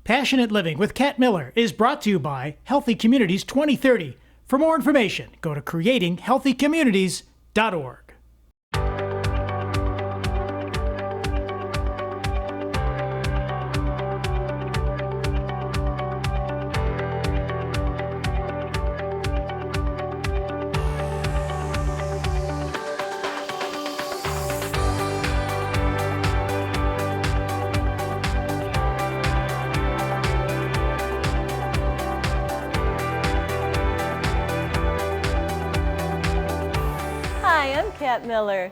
Passionate Living with Kat Miller is brought to you by Healthy Communities 2030. For more information, go to creatinghealthycommunities.org. Hi, I'm Kat Miller.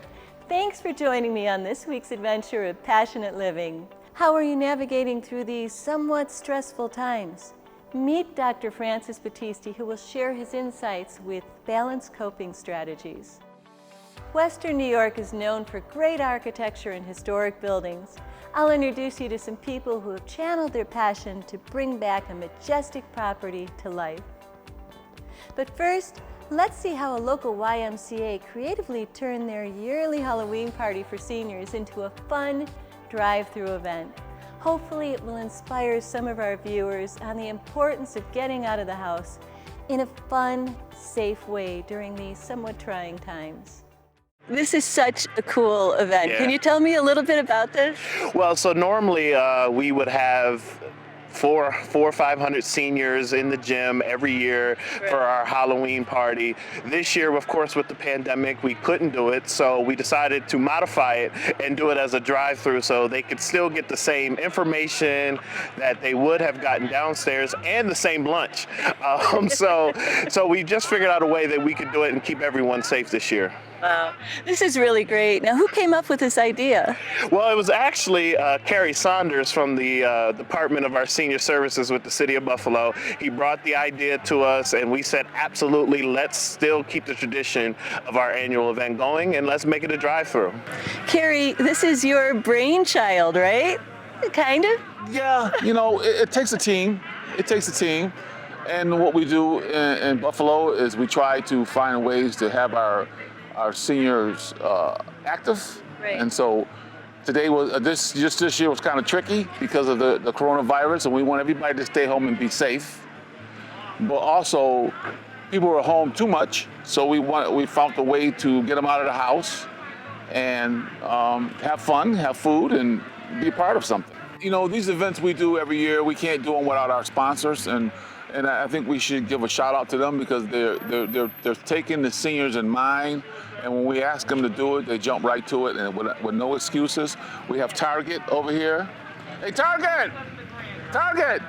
Thanks for joining me on this week's adventure of Passionate Living. How are you navigating through these somewhat stressful times? Meet Dr. Francis Battisti, who will share his insights with balanced coping strategies. Western New York is known for great architecture and historic buildings. I'll introduce you to some people who have channeled their passion to bring back a majestic property to life. But first, let's see how a local YMCA creatively turned their yearly Halloween party for seniors into a fun drive-through event. Hopefully it will inspire some of our viewers on the importance of getting out of the house in a fun, safe way during these somewhat trying times. This is such a cool event. Yeah. Can you tell me a little bit about this? Well, so normally we would have 400 or 500 seniors in the gym every year for our Halloween party. This year, of course, with the pandemic, we couldn't do it, so we decided to modify it and do it as a drive-through so they could still get the same information that they would have gotten downstairs and the same lunch. So we just figured out a way that we could do it and keep everyone safe this year. Wow, this is really great. Now, who came up with this idea? Well, it was actually Kerry Saunders from the Department of our Senior Services with the City of Buffalo. He brought the idea to us and we said, absolutely, let's still keep the tradition of our annual event going and let's make it a drive-through. Kerry, this is your brainchild, right? Kind of? Yeah, you know, it takes a team. It takes a team. And what we do in Buffalo is we try to find ways to have our seniors active. Right. And so today was this year was kind of tricky because of the coronavirus, and we want everybody to stay home and be safe. But also, people were home too much, so we found a way to get them out of the house and have fun, have food, and be a part of something. You know, these events we do every year, we can't do them without our sponsors, and I think we should give a shout out to them because they're taking the seniors in mind, and when we ask them to do it, they jump right to it and with no excuses. We have Target over here. Hey, Target! Target!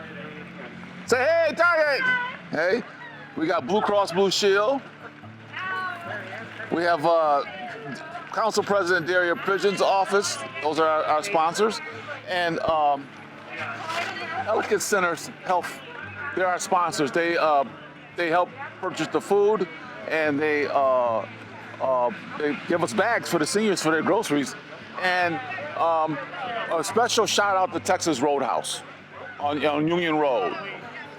Say hey, Target! Hey, we got Blue Cross Blue Shield. We have Council President Daria Pridgeon's office. Those are our sponsors. And Ellicott Center's Health. They're our sponsors. They help purchase the food, and they give us bags for the seniors for their groceries. And a special shout out to Texas Roadhouse on Union Road.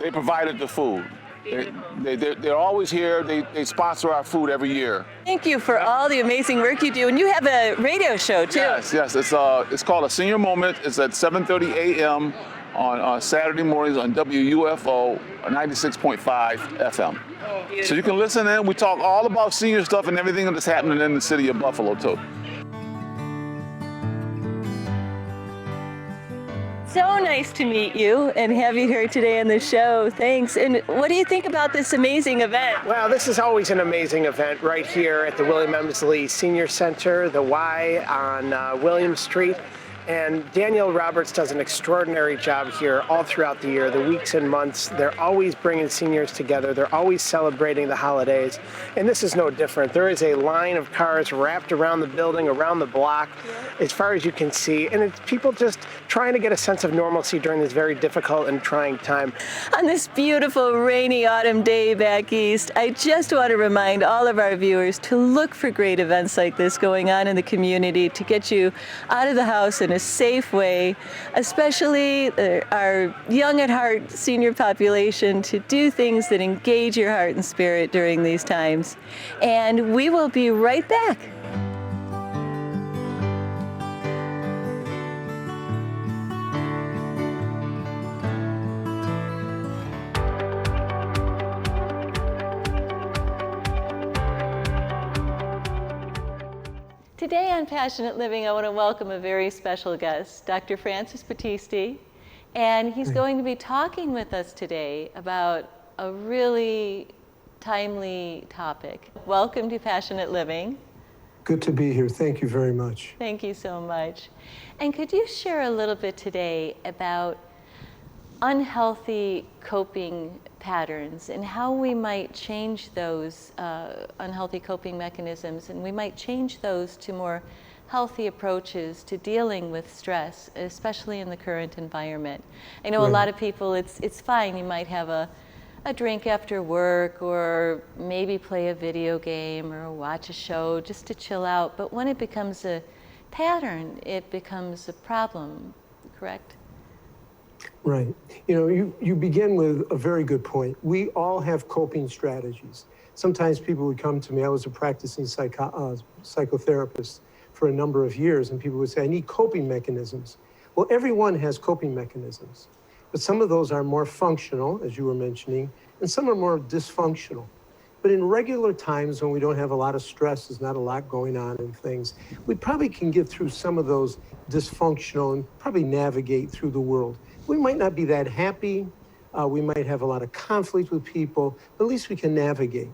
They provided the food. They're always here. They sponsor our food every year. Thank you for all the amazing work you do. And you have a radio show too. Yes. It's called A Senior Moment. It's at 7:30 a.m. on Saturday mornings on WUFO 96.5 FM. So you can listen in. We talk all about senior stuff and everything that's happening in the city of Buffalo too. So nice to meet you and have you here today on the show. Thanks. And what do you think about this amazing event? Well, this is always an amazing event right here at the William Emsley Senior Center, the Y on William Street. And Daniel Roberts does an extraordinary job here all throughout the year, the weeks and months. They're always bringing seniors together. They're always celebrating the holidays. And this is no different. There is a line of cars wrapped around the building, around the block, as far as you can see. And it's people just trying to get a sense of normalcy during this very difficult and trying time. On this beautiful rainy autumn day back east, I just want to remind all of our viewers to look for great events like this going on in the community to get you out of the house in a safe way, especially our young at heart senior population, to do things that engage your heart and spirit during these times. And we will be right back. Today on Passionate Living, I want to welcome a very special guest, Dr. Francis Battisti, and he's going to be talking with us today about a really timely topic. Welcome to Passionate Living. Good to be here. Thank you very much. Thank you so much. And could you share a little bit today about unhealthy coping patterns and how we might change those unhealthy coping mechanisms, and we might change those to more healthy approaches to dealing with stress, especially in the current environment? I know a lot of people, it's fine, you might have a drink after work, or maybe play a video game or watch a show just to chill out, but when it becomes a pattern, it becomes a problem, correct? Right. You know, you begin with a very good point. We all have coping strategies. Sometimes people would come to me, I was a practicing psychotherapist for a number of years, and people would say, I need coping mechanisms. Well, everyone has coping mechanisms, but some of those are more functional, as you were mentioning, and some are more dysfunctional. But in regular times when we don't have a lot of stress, there's not a lot going on and things, we probably can get through some of those dysfunctional and probably navigate through the world. We might not be that happy, we might have a lot of conflict with people, but at least we can navigate.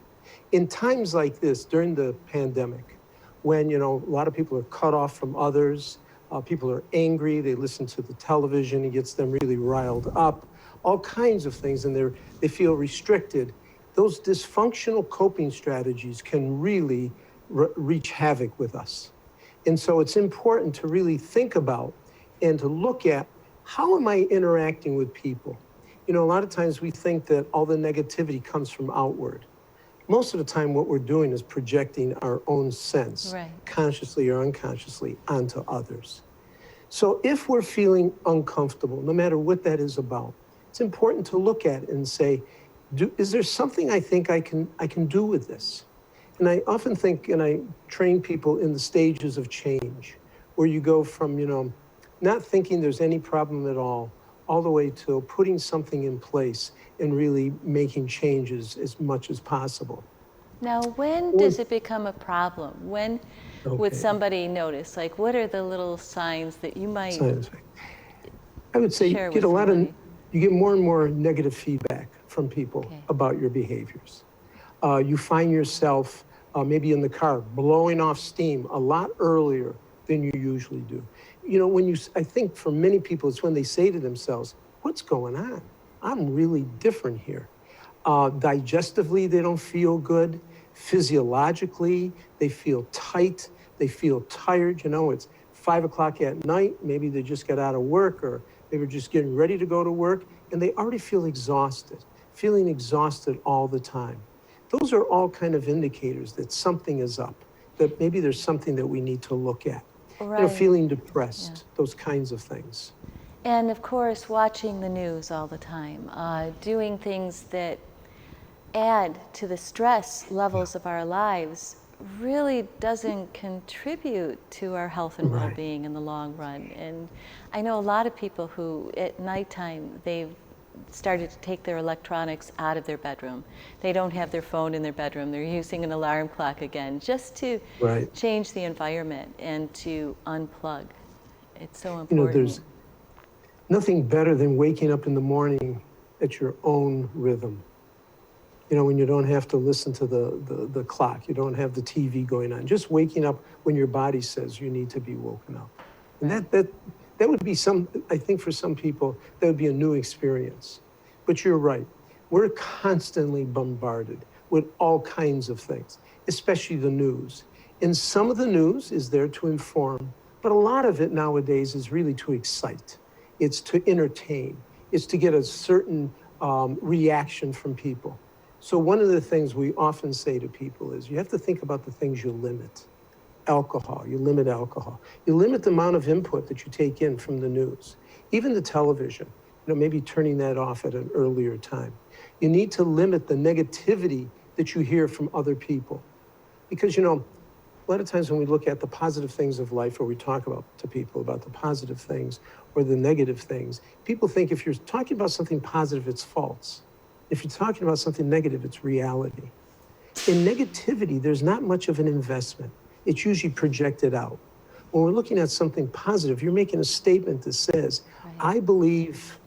In times like this, during the pandemic, when, you know, a lot of people are cut off from others, people are angry, they listen to the television, it gets them really riled up, all kinds of things, and they feel restricted. Those dysfunctional coping strategies can really wreak havoc with us. And so it's important to really think about and to look at, how am I interacting with people? You know, a lot of times we think that all the negativity comes from outward. Most of the time what we're doing is projecting our own sense, consciously or unconsciously, onto others. So if we're feeling uncomfortable, no matter what that is about, it's important to look at it and say, is there something I think I can do with this? And I often think, and I train people in the stages of change, where you go from, you know, not thinking there's any problem at all the way to putting something in place and really making changes as much as possible. Now, when does it become a problem? When would somebody notice? Like, what are the little signs that you might I would say you get more and more negative feedback from people about your behaviors. You find yourself maybe in the car blowing off steam a lot earlier than you usually do. You know, I think for many people, it's when they say to themselves, what's going on? I'm really different here. Digestively, they don't feel good. Physiologically, they feel tight. They feel tired. You know, it's 5 o'clock at night. Maybe they just got out of work, or they were just getting ready to go to work, and they already feel exhausted, feeling exhausted all the time. Those are all kind of indicators that something is up, that maybe there's something that we need to look at. You know, feeling depressed, those kinds of things. And of course, watching the news all the time, doing things that add to the stress levels of our lives really doesn't contribute to our health and well-being in the long run. And I know a lot of people who at nighttime, they've started to take their electronics out of their bedroom. They don't have their phone in their bedroom. They're using an alarm clock again, just to change the environment and to unplug. It's so important. You know, there's nothing better than waking up in the morning at your own rhythm. You know, when you don't have to listen to the clock, you don't have the TV going on, just waking up when your body says you need to be woken up. And that would be I think for some people, that would be a new experience. But you're right, we're constantly bombarded with all kinds of things, especially the news. And some of the news is there to inform, but a lot of it nowadays is really to excite. It's to entertain. It's to get a certain reaction from people. So one of the things we often say to people is you have to think about the things you limit. Alcohol, you limit alcohol. You limit the amount of input that you take in from the news. Even the television, you know, maybe turning that off at an earlier time. You need to limit the negativity that you hear from other people. Because, you know, a lot of times when we look at the positive things of life, or we talk to people about the positive things or the negative things, people think if you're talking about something positive, it's false. If you're talking about something negative, it's reality. In negativity, there's not much of an investment. it's usually projected out. When we're looking at something positive, you're making a statement that says, I believe,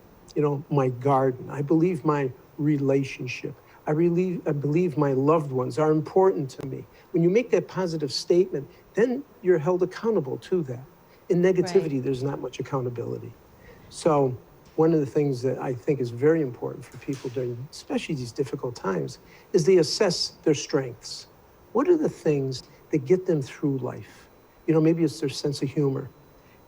my garden. I believe my relationship. I believe my loved ones are important to me. When you make that positive statement, then you're held accountable to that. In negativity, there's not much accountability. So one of the things that I think is very important for people during, especially these difficult times, is they assess their strengths. What are the things that get them through life? Maybe it's their sense of humor.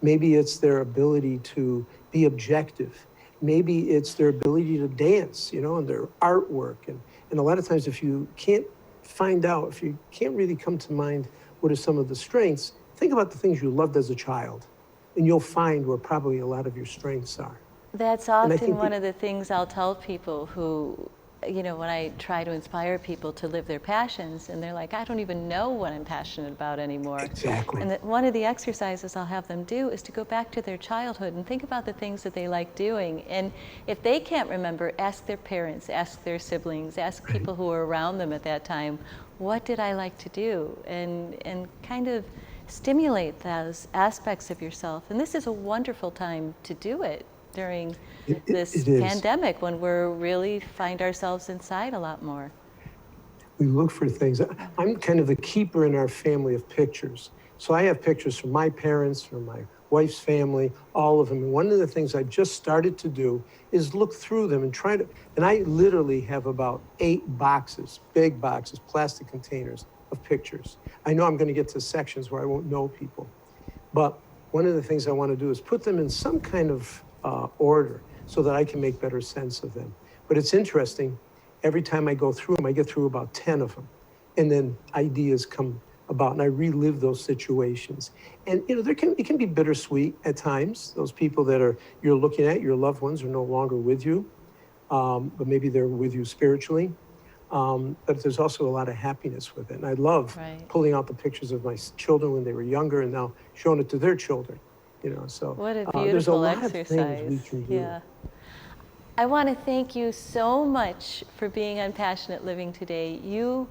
Maybe it's their ability to be objective. Maybe it's their ability to dance, and their artwork. And a lot of times if you can't find out, if you can't really come to mind what are some of the strengths, think about the things you loved as a child, and you'll find where probably a lot of your strengths are. That's often one of the things I'll tell people who, when I try to inspire people to live their passions, and they're like, I don't even know what I'm passionate about anymore. Exactly. And one of the exercises I'll have them do is to go back to their childhood and think about the things that they like doing. And if they can't remember, ask their parents, ask their siblings, ask people who were around them at that time, what did I like to do? And kind of stimulate those aspects of yourself. And this is a wonderful time to do it during this pandemic, when we're really find ourselves inside a lot more. We look for things. I'm kind of the keeper in our family of pictures. So I have pictures from my parents, from my wife's family, all of them. And one of the things I've just started to do is look through them and try to, and I literally have about 8 boxes, big boxes, plastic containers of pictures. I know I'm going to get to sections where I won't know people. But one of the things I want to do is put them in some kind of order so that I can make better sense of them. But it's interesting, every time I go through them, I get through about 10 of them. And then ideas come about and I relive those situations. And it can be bittersweet at times. Those people that you're looking at, your loved ones, are no longer with you, but maybe they're with you spiritually. But there's also a lot of happiness with it. And I love pulling out the pictures of my children when they were younger and now showing it to their children. So what a beautiful there's a lot exercise. of things we can do. Yeah. I want to thank you so much for being on Passionate Living today. You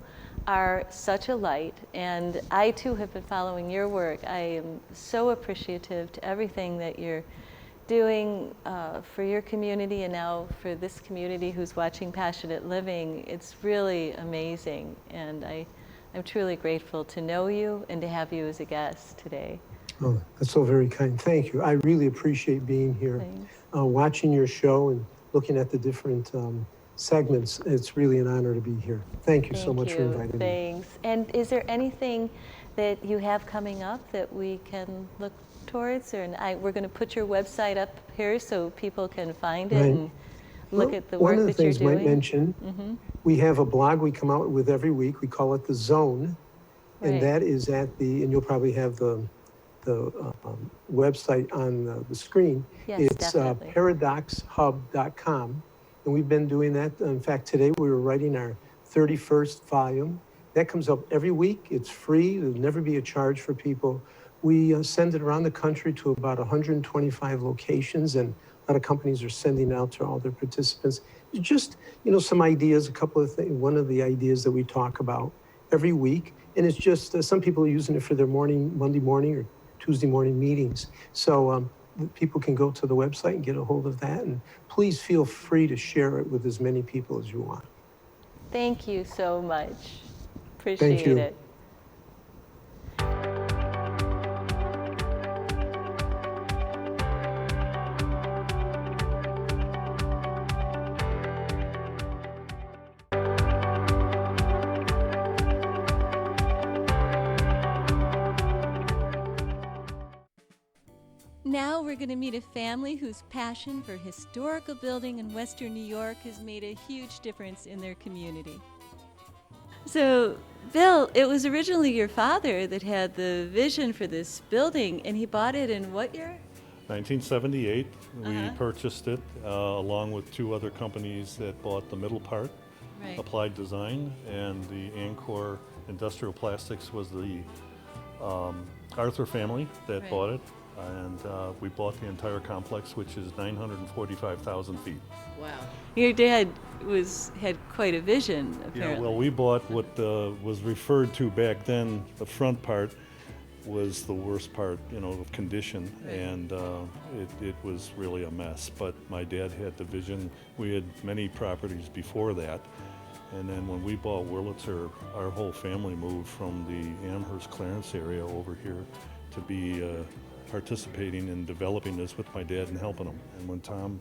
are such a light, and I too have been following your work. I am so appreciative to everything that you're doing for your community and now for this community who's watching Passionate Living. It's really amazing, and I'm truly grateful to know you and to have you as a guest today. Oh, that's so very kind. Thank you. I really appreciate being here, watching your show and looking at the different segments. It's really an honor to be here. Thank you so much for inviting me. Thanks. And is there anything that you have coming up that we can look towards? We're going to put your website up here so people can find it and look at the work that you're doing. One of the things I might mention, we have a blog we come out with every week. We call it The Zone. And that is and you'll probably have the website on the screen. Yes, it's paradoxhub.com, and we've been doing that. In fact, today we were writing our 31st volume. That comes up every week. It's free. There'll never be a charge for people. We send it around the country to about 125 locations, and a lot of companies are sending out to all their participants. Just, some ideas, a couple of things. One of the ideas that we talk about every week, and it's just some people are using it for their Monday morning or Tuesday morning meetings. So people can go to the website and get a hold of that. And please feel free to share it with as many people as you want. Thank you so much. Appreciate it. Now we're going to meet a family whose passion for historical building in Western New York has made a huge difference in their community. So, Bill, it was originally your father that had the vision for this building, and he bought it in what year? 1978. We purchased it along with 2 other companies that bought the middle part, Applied Design, and the Ancor Industrial Plastics was the Arthur family that bought it. And we bought the entire complex, which is 945,000 feet. Wow. Your dad had quite a vision, apparently. Yeah, well, we bought what was referred to back then, the front part, was the worst part, of condition, and it was really a mess. But my dad had the vision. We had many properties before that, and then when we bought Wurlitzer, our whole family moved from the Amherst Clarence area over here to be participating in developing this with my dad and helping him. And when Tom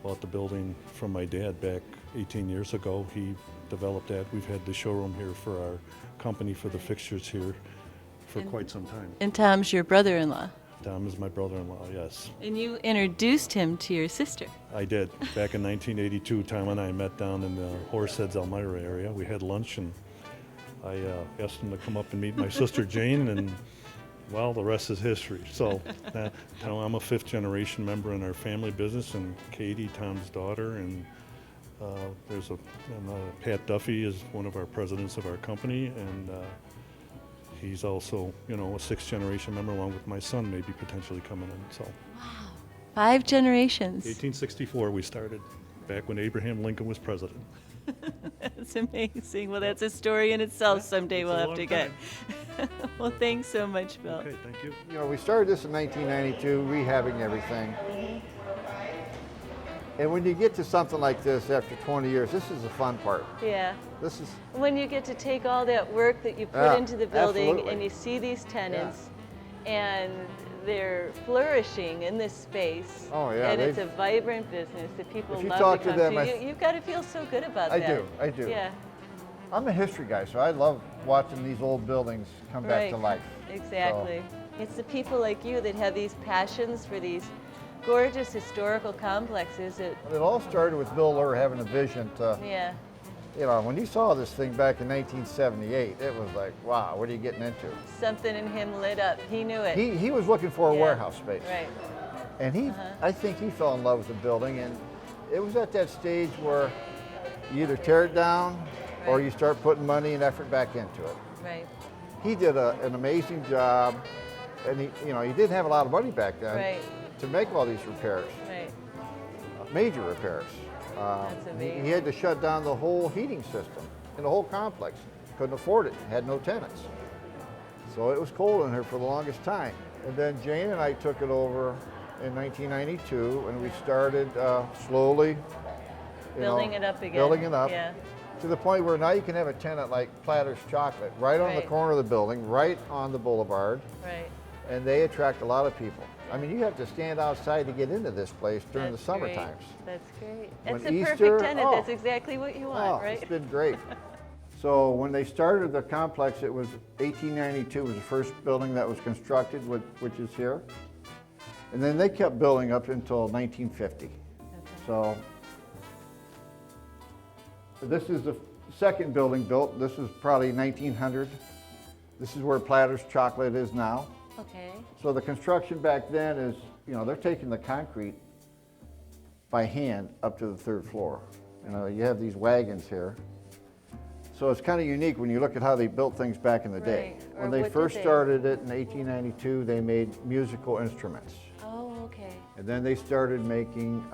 bought the building from my dad back 18 years ago, he developed that. We've had the showroom here for our company, for the fixtures here, for quite some time. And Tom's your brother-in-law. Tom is my brother-in-law, yes. And you introduced him to your sister. I did. Back in 1982, Tom and I met down in the Horseheads, Elmira area. We had lunch, and I asked him to come up and meet my sister Jane, and well, the rest is history. So now I'm a fifth-generation member in our family business, and Katie, Tom's daughter, and Pat Duffy is one of our presidents of our company, and he's also, a sixth-generation member, along with my son, maybe potentially coming in. So, 5 generations. 1864 we started, back when Abraham Lincoln was president. That's amazing. Well, that's a story in itself. Someday it's we'll a have long to get. Well, thanks so much, Bill. Okay, thank you. We started this in 1992, rehabbing everything. And when you get to something like this after 20 years, this is the fun part. Yeah. This is When you get to take all that work that you put into the building absolutely. and you see these tenants and they're flourishing in this space. Oh, yeah, And it's a vibrant business that people If you love talk to to come them, to. You've got to feel so good about I that. I do. Yeah. I'm a history guy, so I love watching these old buildings come back to life. Exactly. It's the people like you that have these passions for these gorgeous historical complexes. It all started with Bill Lurr having a vision to, when he saw this thing back in 1978, it was like, wow, what are you getting into? Something in him lit up. He knew it. He was looking for a warehouse space. Right. And I think he fell in love with the building, and it was at that stage where you either tear it down or you start putting money and effort back into it. Right. He did an amazing job, and he didn't have a lot of money back then to make all these repairs, major repairs. That's amazing. He had to shut down the whole heating system in the whole complex. Couldn't afford it, had no tenants. So it was cold in here for the longest time. And then Jane and I took it over in 1992, and we started slowly Building it up again. Building it up. Yeah. To the point where now you can have a tenant like Platter's Chocolate right on the corner of the building, right on the boulevard, Right. and they attract a lot of people. I mean, you have to stand outside to get into this place during That's the summer great. times. That's great. When That's the Easter- perfect tenant. oh. That's exactly what you want, right? It's been great. So when they started the complex, it was 1892 was the first building that was constructed, which is here. And then they kept building up until 1950. So this is the second building built. This is probably 1900. This is where Platter's Chocolate is now. Okay. So the construction back then is, they're taking the concrete by hand up to the third floor. You have these wagons here. So it's kind of unique when you look at how they built things back in the day. Right. Or When they what did first they- started it in 1892, they made musical instruments. Oh, okay. And then they started making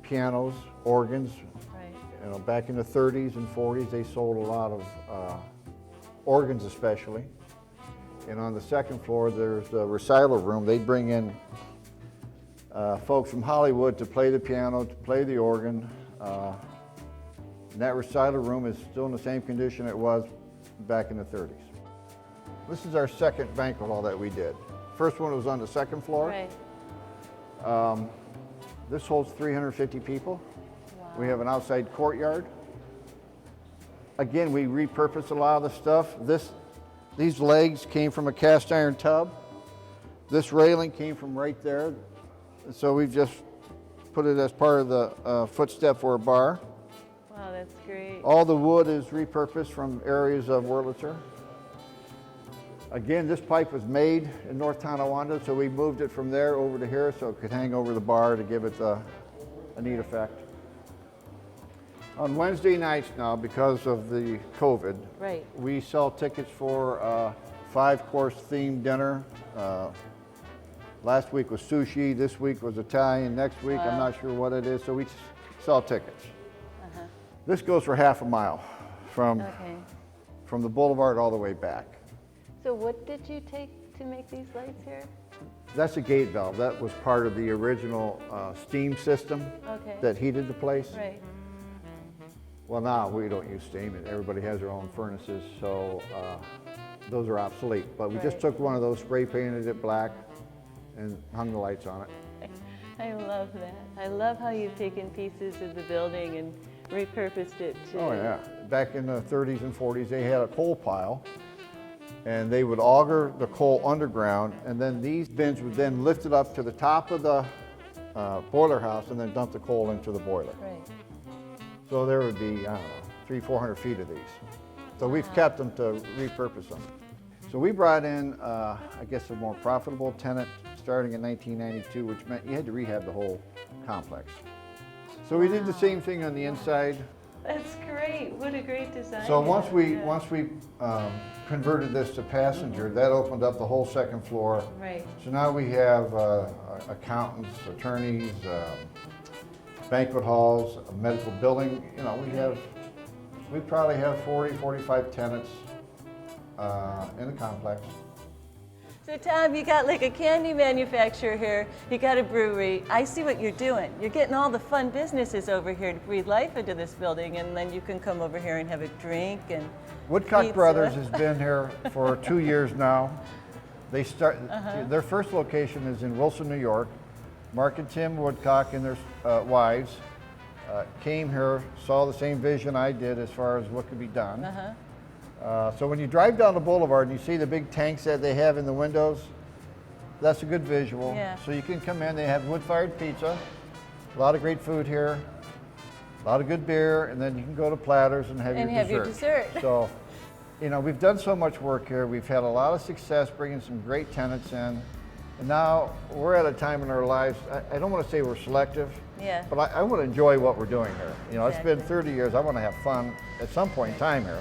pianos, organs. Right. Back in the 30s and 40s, they sold a lot of organs especially. And on the second floor, there's the recital room. They bring in folks from Hollywood to play the piano, to play the organ. And that recital room is still in the same condition it was back in the 30s. This is our second banquet hall that we did. First one was on the second floor. Right. This holds 350 people. Wow. We have an outside courtyard. Again, we repurposed a lot of the stuff. These legs came from a cast iron tub. This railing came from right there. So we've just put it as part of the footstep for a bar. Wow, that's great. All the wood is repurposed from areas of Wurlitzer. Again, this pipe was made in North Tonawanda, so we moved it from there over to here so it could hang over the bar to give it a neat effect. On Wednesday nights now, because of the COVID, Right. we sell tickets for a 5-course themed dinner. Last week was sushi, this week was Italian, next week I'm not sure what it is, so we sell tickets. This goes for half a mile from the boulevard all the way back. So what did you take to make these lights here? That's a gate valve. That was part of the original steam system that heated the place. Right. Well, now we don't use steam, and everybody has their own furnaces, so those are obsolete. But we just took one of those, spray painted it black, and hung the lights on it. I love that. I love how you've taken pieces of the building and repurposed it to... Oh yeah, back in the 30s and 40s, they had a coal pile, and they would auger the coal underground, and then these bins would then lift it up to the top of the boiler house and then dump the coal into the boiler. Right. So there would be, I don't know, 300-400 feet of these. So we've kept them to repurpose them. So we brought in, I guess, a more profitable tenant starting in 1992, which meant you had to rehab the whole complex. So we did the same thing on the inside. That's great. What a great design. So once we converted this to passenger, that opened up the whole second floor. Right. So now we have accountants, attorneys, banquet halls, a medical building. You know, we probably have 40, 45 tenants in the complex. So Tom, you got like a candy manufacturer here, you got a brewery. I see what you're doing. You're getting all the fun businesses over here to breathe life into this building, and then you can come over here and have a drink and Woodcock pizza. Brothers has been here for 2 years now. They their first location is in Wilson, New York. Mark and Tim Woodcock and their wives came here, saw the same vision I did as far as what could be done. So when you drive down the boulevard and you see the big tanks that they have in the windows, that's a good visual. Yeah. So you can come in, they have wood-fired pizza, a lot of great food here, a lot of good beer, and then you can go to Platters and have your dessert. So, you know, we've done so much work here. We've had a lot of success bringing some great tenants in. And now we're at a time in our lives, I don't want to say we're selective, but I want to enjoy what we're doing here. You know, It's been 30 years, I want to have fun at some point in time here.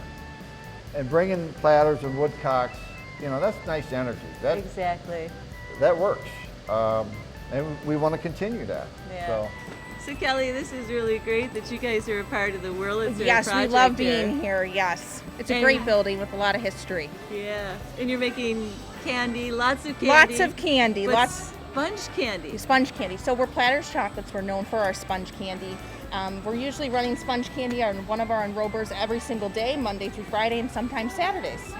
And bringing Platters and Woodcocks, you know, that's nice energy. That works. And we want to continue that. So Kelly, this is really great that you guys are a part of the Wurlitzer Yes, project. we love being here, yes. It's a great building with a lot of history. Yeah, and you're making candy, lots of candy. Lots of candy. Sponge candy. Sponge candy. So we're Platter's Chocolates. We're known for our sponge candy. We're usually running sponge candy on one of our enrobers every single day, Monday through Friday, and sometimes Saturdays.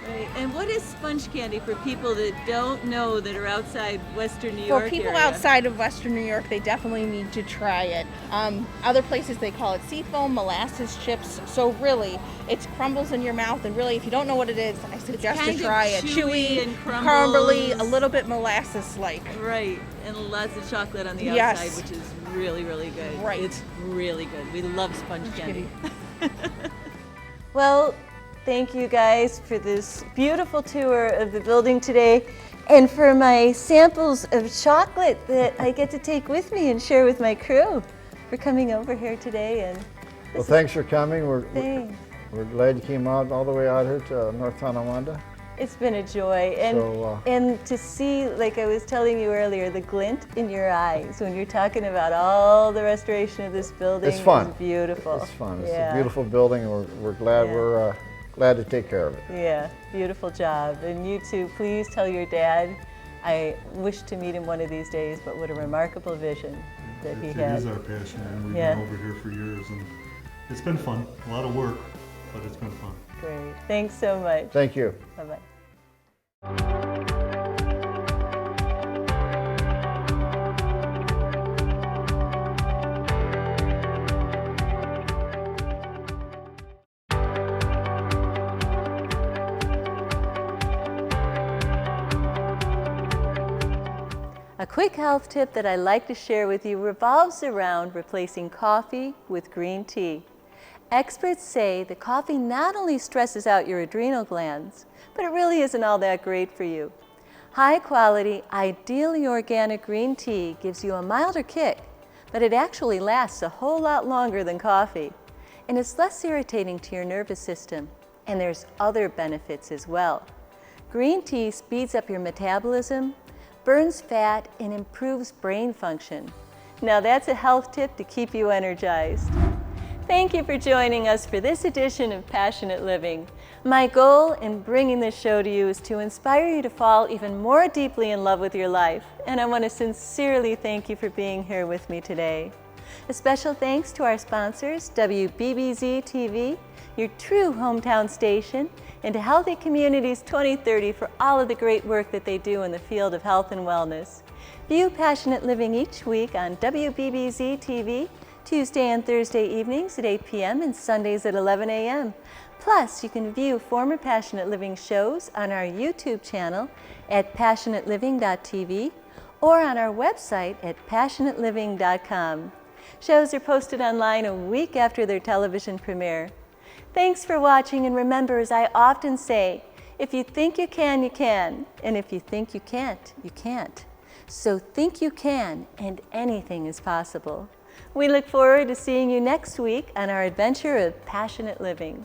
Right. And what is sponge candy for people that don't know, that are outside Western New York? For people area? outside of Western New York, they definitely need to try it. Other places they call it seafoam, molasses chips. So really, it crumbles in your mouth, and really, if you don't know what it is, I suggest to try it. Chewy and crumbly, a little bit molasses-like. Right, and lots of chocolate on the outside, which is really, really good. Right. It's really good. We love sponge candy. Well, thank you guys for this beautiful tour of the building today, and for my samples of chocolate that I get to take with me and share with my crew, for coming over here today. And well, thanks for coming. We're glad you came out all the way out here to North Tonawanda. It's been a joy, and to see, like I was telling you earlier, the glint in your eyes when you're talking about all the restoration of this building. It's fun. Is beautiful. It's fun. It's a beautiful building, and we're glad we're glad to take care of it. Yeah, beautiful job. And you too, please tell your dad I wish to meet him one of these days, but what a remarkable vision that he had. It is our passion, and we've been over here for years, and it's been fun. A lot of work, but it's been fun. Great. Thanks so much. Thank you. Bye-bye. A quick health tip that I like to share with you revolves around replacing coffee with green tea. Experts say that coffee not only stresses out your adrenal glands, but it really isn't all that great for you. High quality, ideally organic green tea gives you a milder kick, but it actually lasts a whole lot longer than coffee. And it's less irritating to your nervous system. And there's other benefits as well. Green tea speeds up your metabolism, burns fat, and improves brain function. Now that's a health tip to keep you energized. Thank you for joining us for this edition of Passionate Living. My goal in bringing this show to you is to inspire you to fall even more deeply in love with your life, and I want to sincerely thank you for being here with me today. A special thanks to our sponsors, WBBZ TV, your true hometown station, and to Healthy Communities 2030 for all of the great work that they do in the field of health and wellness. View Passionate Living each week on WBBZ TV, Tuesday and Thursday evenings at 8 p.m. and Sundays at 11 a.m. Plus, you can view former Passionate Living shows on our YouTube channel at passionateliving.tv or on our website at passionateliving.com. Shows are posted online a week after their television premiere. Thanks for watching, and remember, as I often say, if you think you can, you can. And if you think you can't, you can't. So think you can, and anything is possible. We look forward to seeing you next week on our adventure of Passionate Living.